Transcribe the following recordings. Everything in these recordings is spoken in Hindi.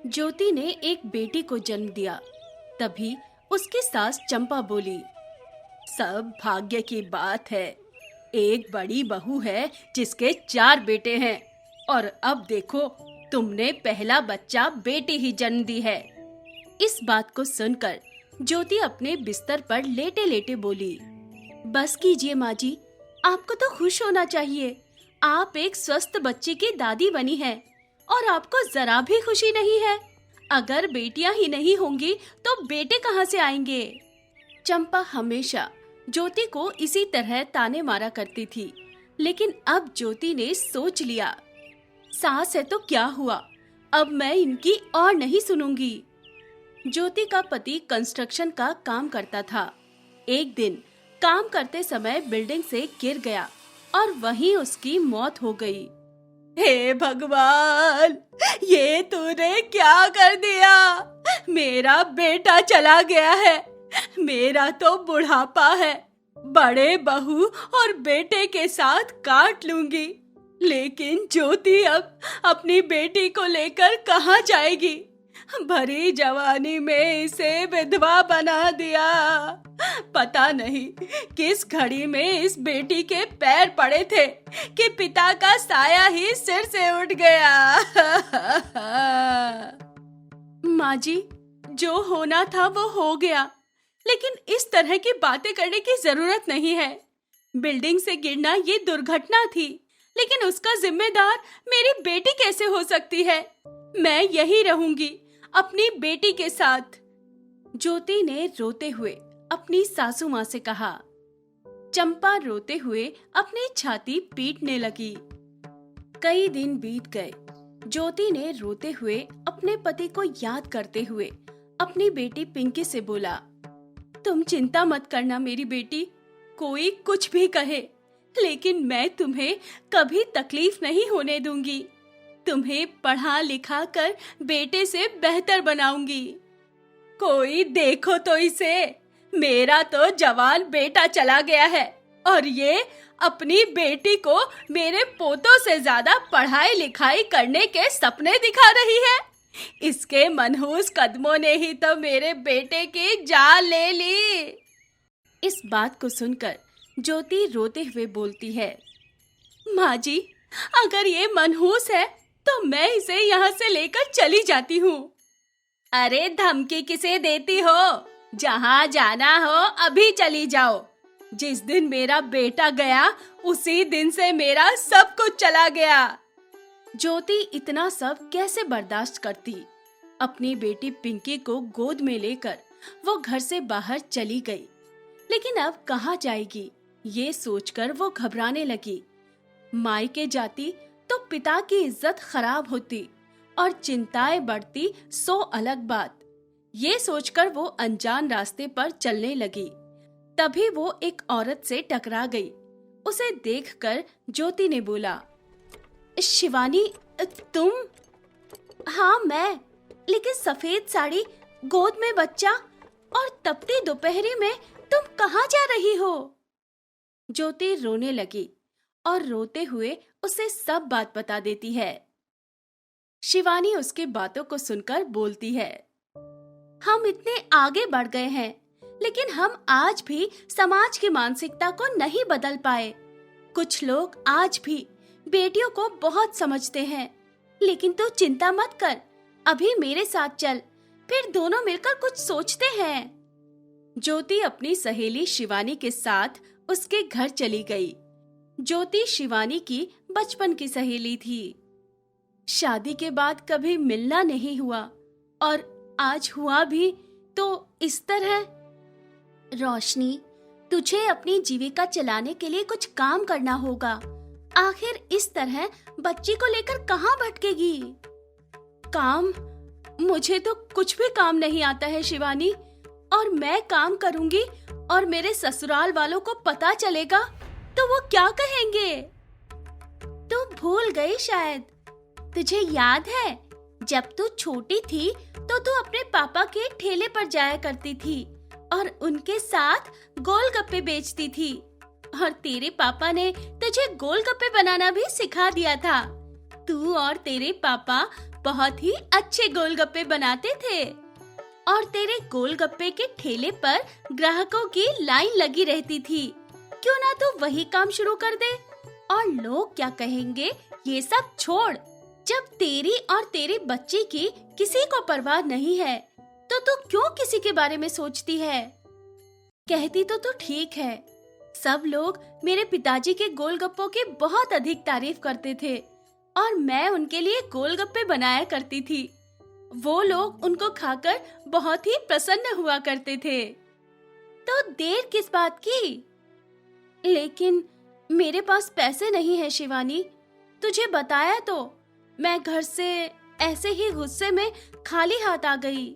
ज्योति ने एक बेटी को जन्म दिया। तभी उसकी सास चंपा बोली, सब भाग्य की बात है। एक बड़ी बहू है जिसके 4 बेटे हैं और अब देखो तुमने पहला बच्चा बेटी ही जन्म दी है। इस बात को सुनकर ज्योति अपने बिस्तर पर लेटे लेटे बोली, बस कीजिए माँ जी, आपको तो खुश होना चाहिए। आप एक स्वस्थ बच्चे की दादी बनी हैं और आपको जरा भी खुशी नहीं है। अगर बेटियां ही नहीं होंगी तो बेटे कहाँ से आएंगे? चंपा हमेशा ज्योति को इसी तरह ताने मारा करती थी, लेकिन अब ज्योति ने सोच लिया, सास है तो क्या हुआ, अब मैं इनकी और नहीं सुनूंगी। ज्योति का पति कंस्ट्रक्शन का काम करता था। एक दिन काम करते समय बिल्डिंग से गिर गया और वहीं उसकी मौत हो गई। हे भगवान, ये तूने क्या कर दिया? मेरा बेटा चला गया है। मेरा तो बुढ़ापा है। बड़े बहू और बेटे के साथ काट लूंगी, लेकिन ज्योति अब अपनी बेटी को लेकर कहाँ जाएगी? भरी जवानी में इसे विधवा बना दिया। पता नहीं किस घड़ी में इस बेटी के पैर पड़े थे कि पिता का साया ही सिर से उठ गया। माँ जी, जो होना था वो हो गया, लेकिन इस तरह की बातें करने की जरूरत नहीं है। बिल्डिंग से गिरना ये दुर्घटना थी, लेकिन उसका जिम्मेदार मेरी बेटी कैसे हो सकती है? मैं यही रहूंगी अपनी बेटी के साथ। ज्योति ने रोते हुए अपनी सासू माँ से कहा। चंपा रोते हुए अपनी छाती पीटने लगी। कई दिन बीत गए। ज्योति ने रोते हुए अपने पति को याद करते हुए अपनी बेटी पिंकी से बोला, तुम चिंता मत करना मेरी बेटी, कोई कुछ भी कहे, लेकिन मैं तुम्हें कभी तकलीफ नहीं होने दूंगी। तुम्हें पढ़ा लिखा कर बेटे से बेहतर बनाऊंगी। कोई देखो तो इसे, मेरा तो जवान बेटा चला गया है और ये अपनी बेटी को मेरे पोतों से ज्यादा पढ़ाई लिखाई करने के सपने दिखा रही है। इसके मनहूस कदमों ने ही तो मेरे बेटे की जान ले ली। इस बात को सुनकर ज्योति रोते हुए बोलती है, माँ जी, अगर ये मनहूस है तो मैं इसे यहाँ से लेकर चली जाती हूँ। अरे धमकी किसे देती हो? जहाँ जाना हो अभी चली जाओ। जिस दिन मेरा बेटा गया उसी दिन से मेरा सब कुछ चला गया। ज्योति इतना सब कैसे बर्दाश्त करती? अपनी बेटी पिंकी को गोद में लेकर वो घर से बाहर चली गई, लेकिन अब कहाँ जाएगी ये सोचकर वो घबराने लगी। मायके जाती तो पिता की इज्जत खराब होती और चिंताएं बढ़ती, सो अलग बात। ये सोचकर वो अनजान रास्ते पर चलने लगी। तभी वो एक औरत से टकरा गई। उसे देखकर ज्योति ने बोला, शिवानी, तुम? हाँ मैं, लेकिन सफेद साड़ी, गोद में बच्चा और तपती दोपहरी में तुम कहाँ जा रही हो? ज्योति रोने लगी और रोते हुए उसे सब बात बता देती है। शिवानी उसकी बातों को सुनकर बोलती है, हम इतने आगे बढ़ गए हैं, लेकिन हम आज भी समाज की मानसिकता को नहीं बदल पाए। कुछ लोग आज भी बेटियों को बहुत समझते हैं, लेकिन तू चिंता मत कर, अभी मेरे साथ चल, फिर दोनों मिलकर कुछ सोचते हैं। ज्योति अपनी सहेली शिवानी के साथ उसके घर चली गई। ज्योति शिवानी की बचपन की सहेली थी। शादी के बाद कभी मिलना नहीं हुआ और आज हुआ भी तो इस तरह। रोशनी, तुझे अपनी जीविका चलाने के लिए कुछ काम करना होगा। आखिर इस तरह बच्ची को लेकर कहाँ भटकेगी? काम? मुझे तो कुछ भी काम नहीं आता है शिवानी, और मैं काम करूंगी और मेरे ससुराल वालों को पता चलेगा तो वो क्या कहेंगे? तू भूल गई शायद। तुझे याद है जब तू छोटी थी तो तू अपने पापा के ठेले पर जाया करती थी और उनके साथ गोलगप्पे बेचती थी, और तेरे पापा ने तुझे गोलगप्पे बनाना भी सिखा दिया था। तू और तेरे पापा बहुत ही अच्छे गोलगप्पे बनाते थे और तेरे गोलगप्पे के ठेले पर ग्राहकों की लाइन लगी रहती थी। क्यों ना तू वही काम शुरू कर दे? और लोग क्या कहेंगे ये सब छोड़। जब तेरी और तेरे बच्चे की किसी को परवाह नहीं है तो तू क्यों किसी के बारे में सोचती है? कहती तो तू ठीक है। सब लोग मेरे पिताजी के गोलगप्पों की बहुत अधिक तारीफ करते थे और मैं उनके लिए गोलगप्पे बनाया करती थी। वो लोग उनको खाकर बहुत ही प्रसन्न हुआ करते थे। तो देर किस बात की? लेकिन मेरे पास पैसे नहीं है शिवानी, तुझे बताया तो। मैं घर से ऐसे ही गुस्से में खाली हाथ आ गई।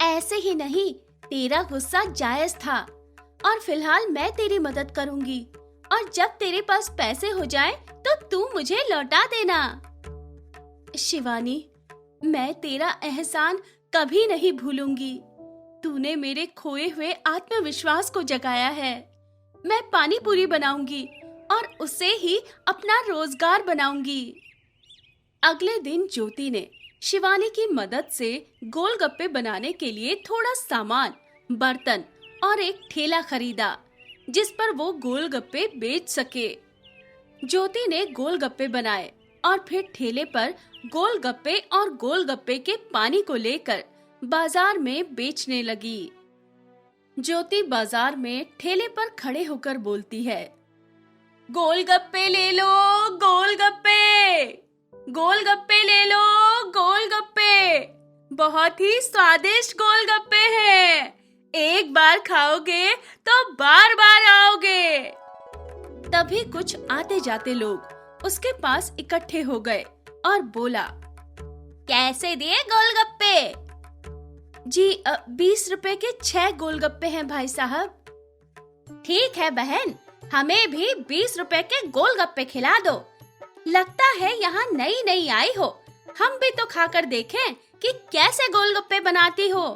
ऐसे ही नहीं, तेरा गुस्सा जायज था और फिलहाल मैं तेरी मदद करूंगी और जब तेरे पास पैसे हो जाए तो तू मुझे लौटा देना। शिवानी, मैं तेरा एहसान कभी नहीं भूलूंगी। तूने मेरे खोए हुए आत्मविश्वास को जगाया है। मैं पानी पूरी बनाऊंगी और उसे ही अपना रोजगार बनाऊंगी। अगले दिन ज्योति ने शिवानी की मदद से गोलगप्पे बनाने के लिए थोड़ा सामान, बर्तन और एक ठेला खरीदा जिस पर वो गोलगप्पे बेच सके। ज्योति ने गोलगप्पे बनाए और फिर ठेले पर गोलगप्पे और गोलगप्पे के पानी को लेकर बाजार में बेचने लगी। ज्योति बाजार में ठेले पर खड़े होकर बोलती है, गोलगप्पे ले लो, गोलगप्पे, गोलगप्पे ले लो, गोलगप्पे, बहुत ही स्वादिष्ट गोलगप्पे हैं। एक बार खाओगे तो बार बार आओगे। तभी कुछ आते जाते लोग उसके पास इकट्ठे हो गए और बोला, कैसे दिए गोलगप्पे? जी 20 रुपए के 6 गोलगप्पे हैं भाई साहब। ठीक है बहन, हमें भी 20 रुपए के गोलगप्पे खिला दो। लगता है यहाँ नई नई आई हो, हम भी तो खाकर देखें कि कैसे गोलगप्पे बनाती हो।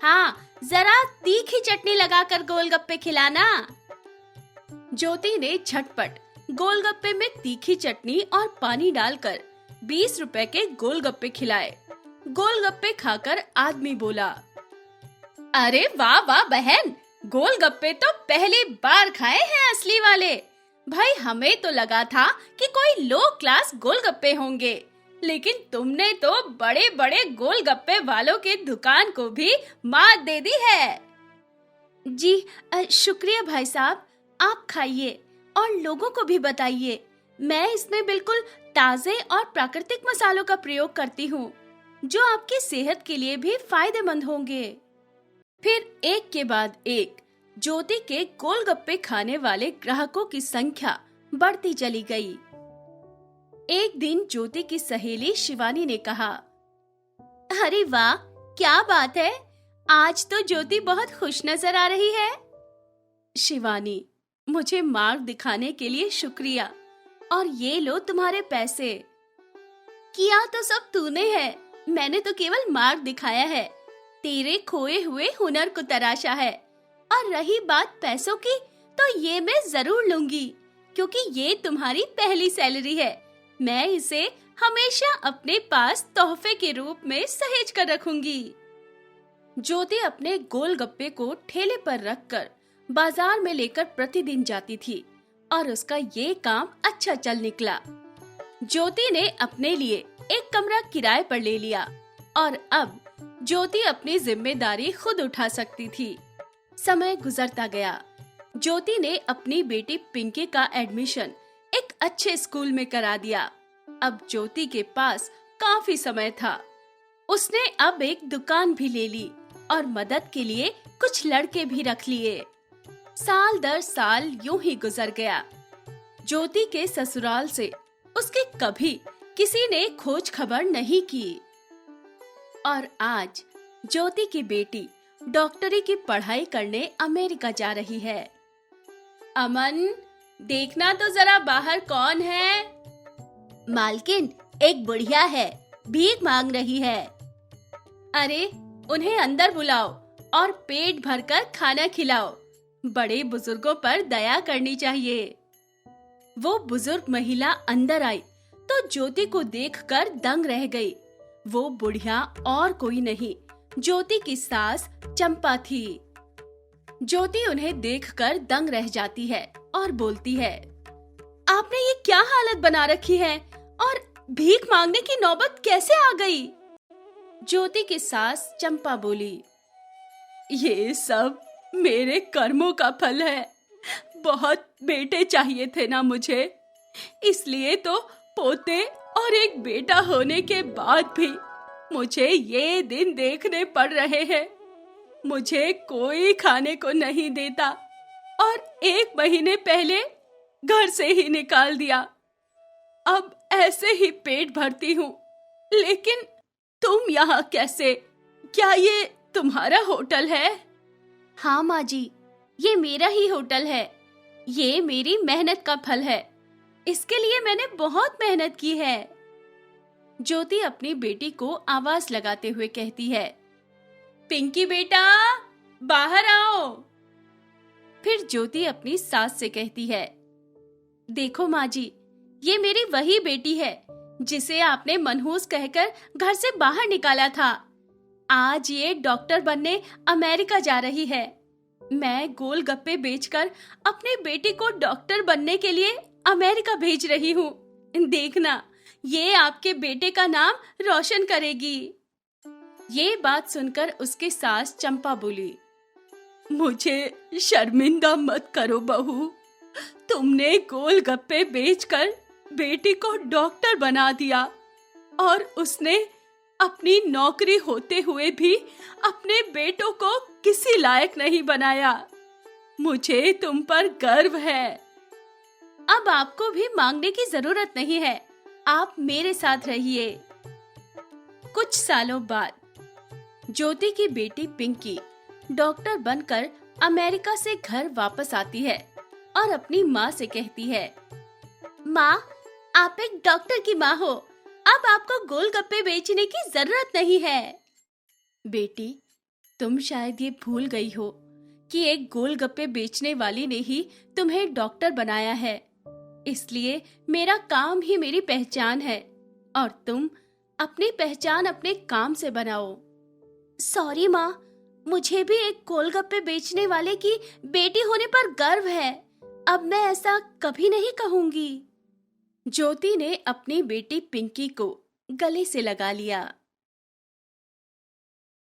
हाँ, जरा तीखी चटनी लगाकर गोलगप्पे खिलाना। ज्योति ने झटपट गोलगप्पे में तीखी चटनी और पानी डालकर 20 रुपए के गोलगप्पे खिलाए। गोलगप्पे खाकर आदमी बोला, अरे वाह वाह बहन, गोलगप्पे तो पहली बार खाए हैं असली वाले। भाई हमें तो लगा था कि कोई लो क्लास गोलगप्पे होंगे, लेकिन तुमने तो बड़े बड़े गोलगप्पे वालों के दुकान को भी मात दे दी है। जी शुक्रिया भाई साहब, आप खाइए और लोगों को भी बताइए। मैं इसमें बिल्कुल ताजे और प्राकृतिक मसालों का प्रयोग करती हूँ जो आपकी सेहत के लिए भी फायदेमंद होंगे। फिर एक के बाद एक ज्योति के गोलगप्पे खाने वाले ग्राहकों की संख्या बढ़ती चली गई। एक दिन ज्योति की सहेली शिवानी ने कहा, अरे वाह, क्या बात है, आज तो ज्योति बहुत खुश नजर आ रही है। शिवानी, मुझे मार्ग दिखाने के लिए शुक्रिया, और ये लो तुम्हारे पैसे। किया तो सब तूने है, मैंने तो केवल मार्ग दिखाया है, तेरे खोए हुए हुनर को तराशा है। और रही बात पैसों की, तो ये मैं जरूर लूंगी, क्योंकि ये तुम्हारी पहली सैलरी है। मैं इसे हमेशा अपने पास तोहफे के रूप में सहेज कर रखूंगी। ज्योति अपने गोलगप्पे को ठेले पर रखकर बाजार में लेकर प्रतिदिन जाती थी और उसका ये काम अच्छा चल निकला। ज्योति ने अपने लिए एक कमरा किराए पर ले लिया और अब ज्योति अपनी जिम्मेदारी खुद उठा सकती थी। समय गुजरता गया। ज्योति ने अपनी बेटी पिंकी का एडमिशन एक अच्छे स्कूल में करा दिया। अब ज्योति के पास काफी समय था। उसने अब एक दुकान भी ले ली और मदद के लिए कुछ लड़के भी रख लिए। साल दर साल यूं ही गुजर गया। ज्योति के ससुराल से उसकी कभी किसी ने खोज खबर नहीं की। और आज ज्योति की बेटी डॉक्टरी की पढ़ाई करने अमेरिका जा रही है। अमन, देखना तो जरा बाहर कौन है। मालकिन, एक बुढ़िया है, भीख मांग रही है। अरे, उन्हें अंदर बुलाओ और पेट भरकर खाना खिलाओ। बड़े बुजुर्गों पर दया करनी चाहिए। वो बुजुर्ग महिला अंदर आई तो ज्योति को देखकर दंग रह गई। वो बुढ़िया और कोई नहीं, ज्योति की सास चंपा थी। ज्योति उन्हें देखकर दंग रह जाती है और बोलती है, आपने ये क्या हालत बना रखी है और भीख मांगने की नौबत कैसे आ गई? ज्योति की सास चंपा बोली, ये सब मेरे कर्मों का फल है। बहुत बेटे चाहिए थे ना मुझे, इसलिए तो पोते और एक बेटा होने के बाद भी मुझे ये दिन देखने पड़ रहे हैं। मुझे कोई खाने को नहीं देता और 1 महीने पहले घर से ही निकाल दिया। अब ऐसे ही पेट भरती हूँ। लेकिन तुम यहाँ कैसे? क्या ये तुम्हारा होटल है? हाँ माँ जी, ये मेरा ही होटल है। ये मेरी मेहनत का फल है। इसके लिए मैंने बहुत मेहनत की है। ज्योति अपनी बेटी को आवाज लगाते हुए कहती है, पिंकी बेटा, बाहर आओ। फिर ज्योति अपनी सास से कहती है, देखो माँ जी, ये मेरी वही बेटी है जिसे आपने मनहूस कहकर घर से बाहर निकाला था। आज ये डॉक्टर बनने अमेरिका जा रही है। मैं गोलगप्पे बेचकर अपने बेटी को डॉक्टर बनने के लिए अमेरिका भेज रही हूँ। देखना, ये आपके बेटे का नाम रोशन करेगी। ये बात सुनकर उसके सास चंपा बोली, मुझे शर्मिंदा मत करो बहू। तुमने गोलगप्पे बेचकर बेटी को डॉक्टर बना दिया और उसने अपनी नौकरी होते हुए भी अपने बेटों को किसी लायक नहीं बनाया। मुझे तुम पर गर्व है। अब आपको भी मांगने की जरूरत नहीं है। आप मेरे साथ रहिए। कुछ सालों बाद ज्योति की बेटी पिंकी डॉक्टर बनकर अमेरिका से घर वापस आती है और अपनी माँ से कहती है, माँ, आप एक डॉक्टर की माँ हो। अब आपको गोलगप्पे बेचने की जरूरत नहीं है। बेटी, तुम शायद ये भूल गई हो कि एक गोलगप्पे बेचने वाली ने ही तुम्हें डॉक्टर बनाया है। इसलिए मेरा काम ही मेरी पहचान है और तुम अपनी पहचान अपने काम से बनाओ। सॉरी माँ, मुझे भी एक गोलगप्पे बेचने वाले की बेटी होने पर गर्व है। अब मैं ऐसा कभी नहीं कहूंगी। ज्योति ने अपनी बेटी पिंकी को गले से लगा लिया।